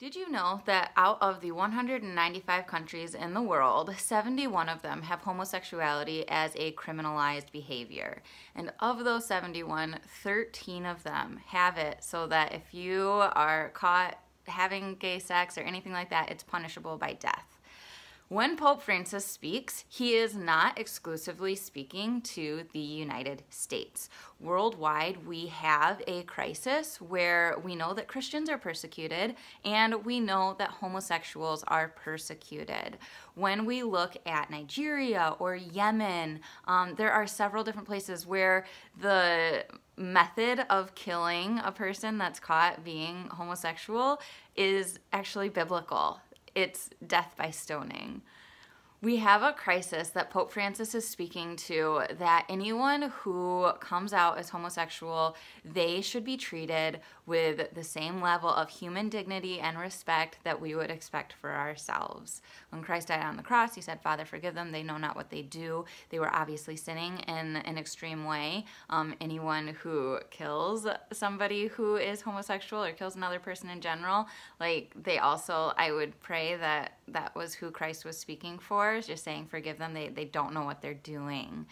Did you know that out of the 195 countries in the world, 71 of them have homosexuality as a criminalized behavior? And of those 71, 13 of them have it so that if you are caught having gay sex or anything like that, it's punishable by death. When Pope Francis speaks, he is not exclusively speaking to the United States. Worldwide, we have a crisis where we know that Christians are persecuted and we know that homosexuals are persecuted. When we look at Nigeria or Yemen, there are several different places where the method of killing a person that's caught being homosexual is actually biblical. It's death by stoning. We have a crisis that Pope Francis is speaking to, that anyone who comes out as homosexual, they should be treated with the same level of human dignity and respect that we would expect for ourselves. When Christ died on the cross, he said, "Father, forgive them, they know not what they do." They were obviously sinning in an extreme way. Anyone who kills somebody who is homosexual or kills another person in general, they also, I would pray that that was who Christ was speaking for, just saying forgive them, they don't know what they're doing.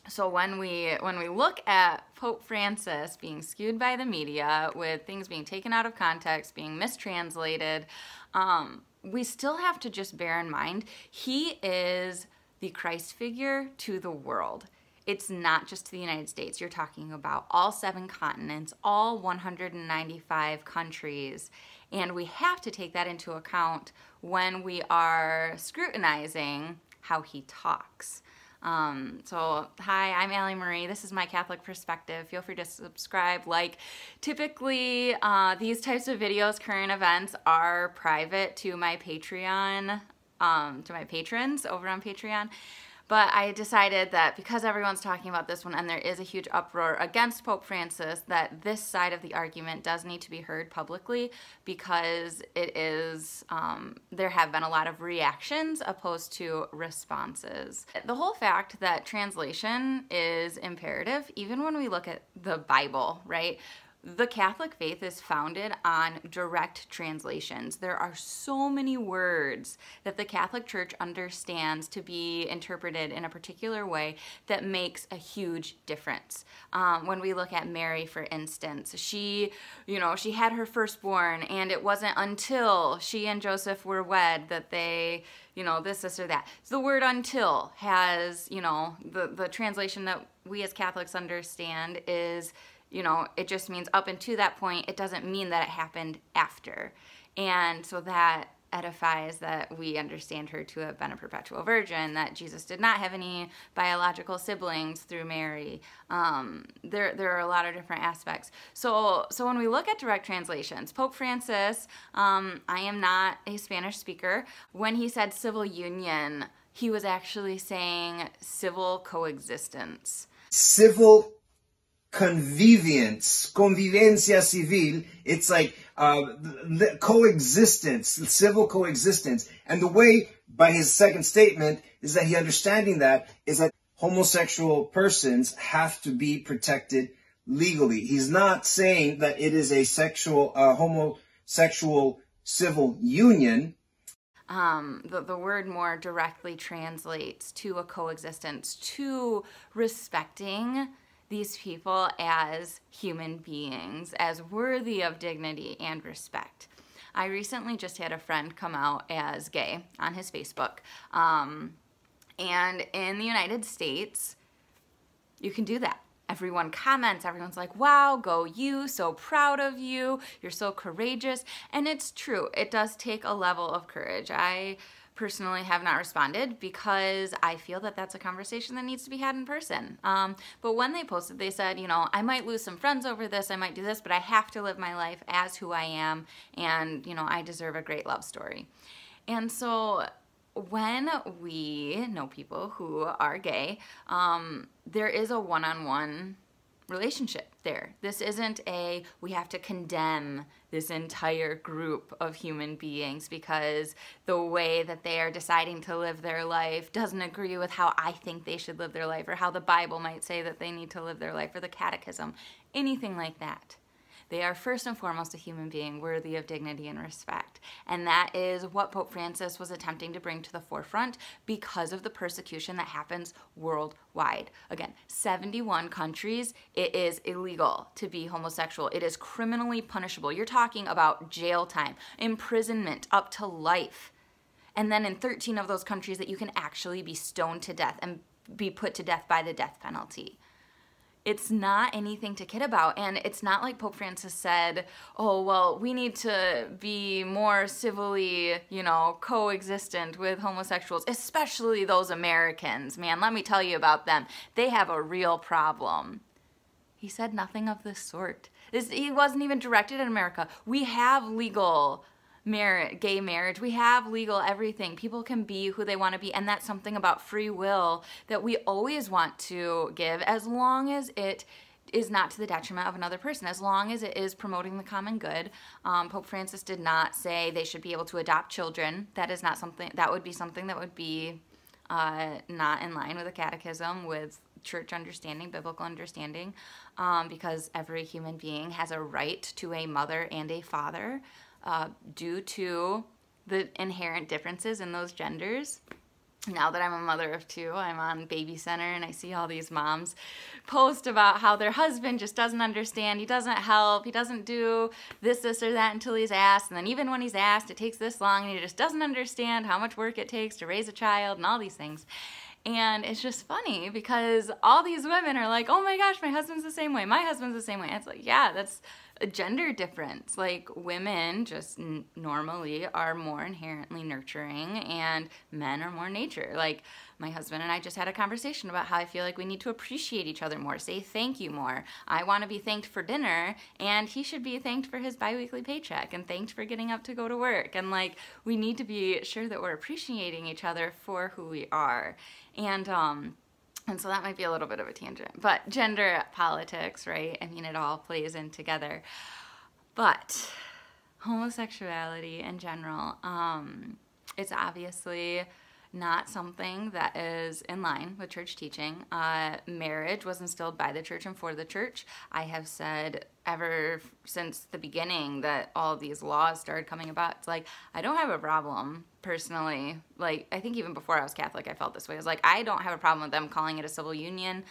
So when we look at Pope Francis being skewed by the media, with things being taken out of context, being mistranslated, we still have to just bear in mind he is the Christ figure to the world. It's not just to the United States. You're talking about all 7 continents, all 195 countries. And we have to take that into account when we are scrutinizing how he talks. So, hi, I'm Allie Marie. This is my Catholic perspective. Feel free to subscribe, like. Typically, these types of videos, current events, are private to my Patreon, to my patrons over on Patreon. But I decided that because everyone's talking about this one and there is a huge uproar against Pope Francis, that this side of the argument does need to be heard publicly, because it is, there have been a lot of reactions opposed to responses. The whole fact that translation is imperative, even when we look at the Bible, right? The Catholic faith is founded on direct translations. There are so many words that the Catholic Church understands to be interpreted in a particular way that makes a huge difference. When we look at Mary, for instance, she had her firstborn, and it wasn't until she and Joseph were wed that they, this or that. So the word "until" has, the translation that we as Catholics understand is, it just means up until that point. It doesn't mean that it happened after. And so that edifies that we understand her to have been a perpetual virgin, that Jesus did not have any biological siblings through Mary. There are a lot of different aspects. So when we look at direct translations, Pope Francis, I am not a Spanish speaker. When he said civil union, he was actually saying civil coexistence. Civil convivencia civil, it's like coexistence, civil coexistence. And the way, by his second statement, is that he understanding that is that homosexual persons have to be protected legally. He's not saying that it is a homosexual civil union. The word more directly translates to a coexistence, to respecting these people as human beings, as worthy of dignity and respect. I recently just had a friend come out as gay on his Facebook. And in the United States, you can do that. Everyone comments, everyone's like, "Wow, go you, so proud of you, you're so courageous." And it's true, it does take a level of courage. I personally have not responded because I feel that that's a conversation that needs to be had in person. But when they posted, they said, I might lose some friends over this, I might do this, but I have to live my life as who I am, and, I deserve a great love story. And so when we know people who are gay, there is a one-on-one relationship there. This isn't we have to condemn this entire group of human beings because the way that they are deciding to live their life doesn't agree with how I think they should live their life, or how the Bible might say that they need to live their life, or the catechism, anything like that. They are first and foremost a human being worthy of dignity and respect. And that is what Pope Francis was attempting to bring to the forefront because of the persecution that happens worldwide. Again, 71 countries, it is illegal to be homosexual. It is criminally punishable. You're talking about jail time, imprisonment, up to life. And then in 13 of those countries that you can actually be stoned to death and be put to death by the death penalty. It's not anything to kid about. And it's not like Pope Francis said, oh, well, we need to be more civilly, coexistent with homosexuals, especially those Americans. Man, let me tell you about them. They have a real problem. He said nothing of the sort. He wasn't even directed at America. We have legal gay marriage. We have legal everything. People can be who they want to be, and that's something about free will that we always want to give, as long as it is not to the detriment of another person, as long as it is promoting the common good. Pope Francis did not say they should be able to adopt children. That is not something, that would be something that would be not in line with the catechism, with church understanding, biblical understanding, because every human being has a right to a mother and a father. Due to the inherent differences in those genders. Now that I'm a mother of two, I'm on Baby Center and I see all these moms post about how their husband just doesn't understand, he doesn't help, he doesn't do this or that until he's asked, and then even when he's asked, it takes this long, and he just doesn't understand how much work it takes to raise a child and all these things. And it's just funny because all these women are like, oh my gosh, my husband's the same way, my husband's the same way. And it's like, yeah, that's a gender difference. Like, women just normally are more inherently nurturing and men are more nature. Like, my husband and I just had a conversation about how I feel like we need to appreciate each other more, say thank you more. I want to be thanked for dinner, and he should be thanked for his biweekly paycheck and thanked for getting up to go to work. And like, we need to be sure that we're appreciating each other for who we are. And so that might be a little bit of a tangent, but gender politics, right? I mean, it all plays in together. But homosexuality in general, it's obviously not something that is in line with church teaching. Marriage was instilled by the church and for the church. I have said ever since the beginning that all of these laws started coming about, it's like, I don't have a problem personally. Like, I think even before I was Catholic, I felt this way. I was like, I don't have a problem with them calling it a civil union.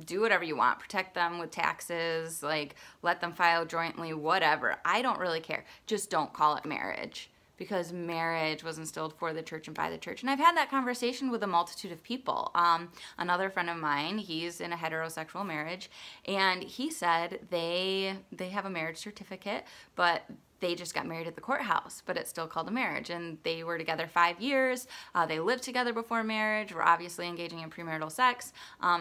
Do whatever you want. Protect them with taxes. Like, let them file jointly, whatever. I don't really care. Just don't call it marriage. Because marriage was instilled for the church and by the church. And I've had that conversation with a multitude of people. Another friend of mine, he's in a heterosexual marriage, and he said they have a marriage certificate, but they just got married at the courthouse, but it's still called a marriage. And they were together 5 years. They lived together before marriage, were obviously engaging in premarital sex.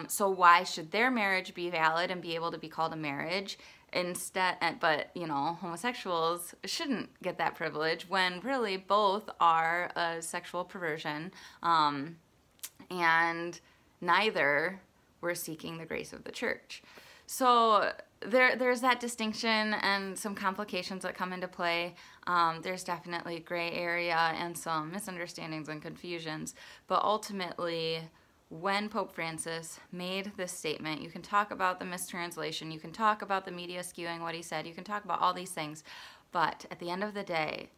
So why should their marriage be valid and be able to be called a marriage? But homosexuals shouldn't get that privilege when really both are a sexual perversion, and neither were seeking the grace of the church. So there's that distinction and some complications that come into play. There's definitely gray area and some misunderstandings and confusions, but ultimately, when Pope Francis made this statement, you can talk about the mistranslation, you can talk about the media skewing what he said, you can talk about all these things, but at the end of the day,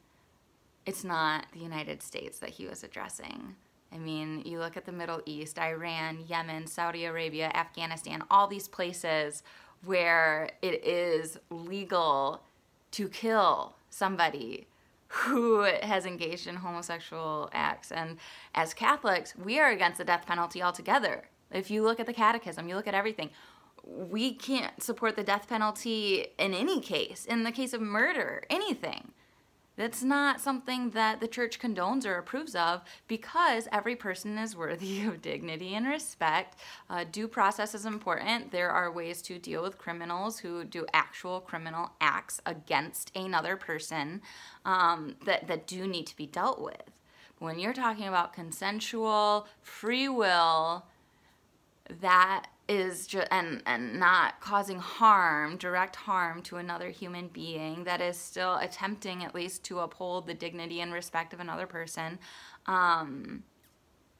it's not the United States that he was addressing. I mean, you look at the Middle East, Iran, Yemen, Saudi Arabia, Afghanistan, all these places where it is legal to kill somebody who has engaged in homosexual acts. And as Catholics, we are against the death penalty altogether. If you look at the catechism, you look at everything, we can't support the death penalty in any case. In the case of murder, anything. That's not something that the church condones or approves of, because every person is worthy of dignity and respect. Due process is important. There are ways to deal with criminals who do actual criminal acts against another person that do need to be dealt with. When you're talking about consensual, free will, that is just, and not causing harm, direct harm to another human being, that is still attempting at least to uphold the dignity and respect of another person,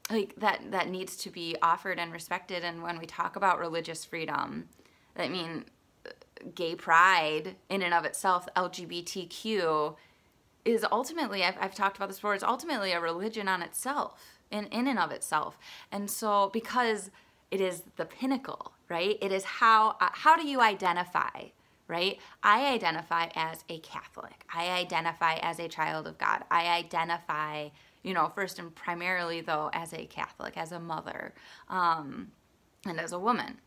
like that needs to be offered and respected. And when we talk about religious freedom, I mean, gay pride in and of itself, LGBTQ, is ultimately, I've talked about this before, it's ultimately a religion on itself, in and of itself. And so, because it is the pinnacle, right? It is how do you identify, right? I identify as a Catholic. I identify as a child of God. I identify, first and primarily, though, as a Catholic, as a mother, and as a woman.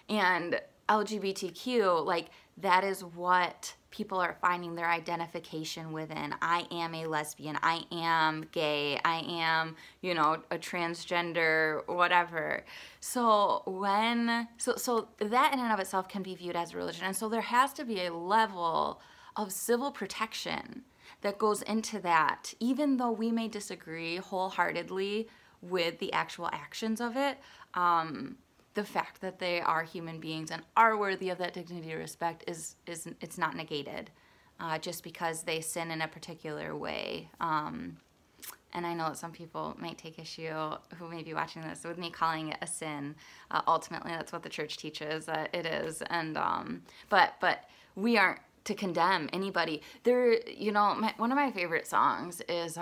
And LGBTQ, like, that is what people are finding their identification within. I am a lesbian. I am gay. I am, a transgender, whatever. So so that in and of itself can be viewed as religion. And so there has to be a level of civil protection that goes into that, even though we may disagree wholeheartedly with the actual actions of it. The fact that they are human beings and are worthy of that dignity or respect it's not negated just because they sin in a particular way. And I know that some people might take issue, who may be watching this, with me calling it a sin. Ultimately, that's what the church teaches that it is. And but we aren't to condemn anybody. There, one of my favorite songs is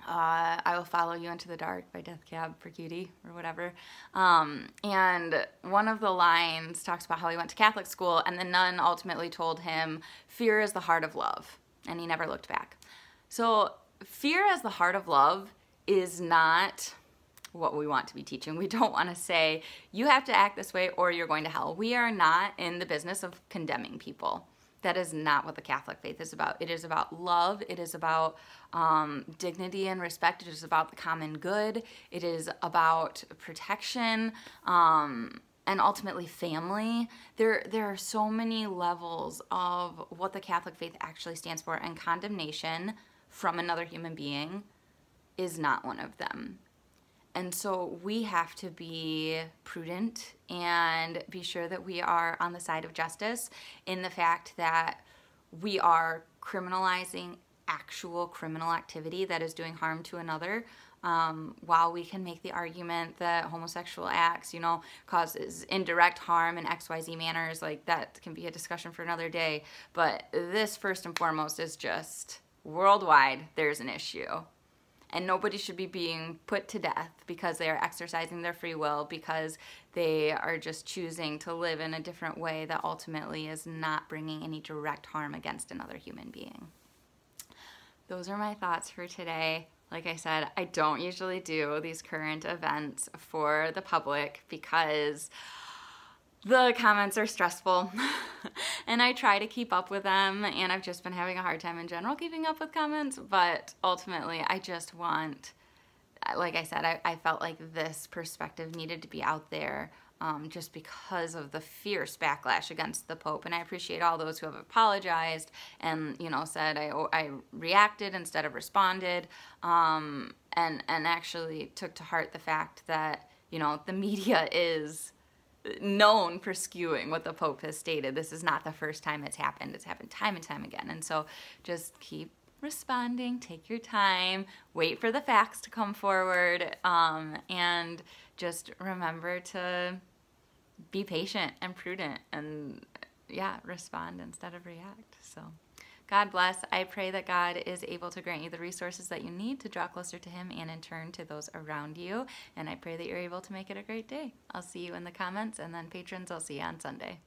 I Will Follow You Into the Dark by Death Cab for Cutie, or whatever. And one of the lines talks about how he went to Catholic school, and the nun ultimately told him, "Fear is the heart of love," and he never looked back. So fear as the heart of love is not what we want to be teaching. We don't want to say, you have to act this way or you're going to hell. We are not in the business of condemning people. That is not what the Catholic faith is about. It is about love. It is about dignity and respect. It is about the common good. It is about protection and ultimately family. There are so many levels of what the Catholic faith actually stands for, and condemnation from another human being is not one of them. And so we have to be prudent and be sure that we are on the side of justice in the fact that we are criminalizing actual criminal activity that is doing harm to another. While we can make the argument that homosexual acts, causes indirect harm in XYZ manners, like that can be a discussion for another day. But this, first and foremost, is just worldwide, there's an issue. And nobody should be being put to death because they are exercising their free will, because they are just choosing to live in a different way that ultimately is not bringing any direct harm against another human being. Those are my thoughts for today. Like I said, I don't usually do these current events for the public because the comments are stressful and I try to keep up with them, and I've just been having a hard time in general keeping up with comments. But ultimately, I just want, like I said, I felt like this perspective needed to be out there just because of the fierce backlash against the Pope. And I appreciate all those who have apologized and, said I reacted instead of responded, and actually took to heart the fact that, the media is known for skewing what the Pope has stated. This is not the first time it's happened. It's happened time and time again. And so just keep responding, take your time, wait for the facts to come forward, and just remember to be patient and prudent and, respond instead of react. So God bless. I pray that God is able to grant you the resources that you need to draw closer to Him and in turn to those around you. And I pray that you're able to make it a great day. I'll see you in the comments, and then patrons, I'll see you on Sunday.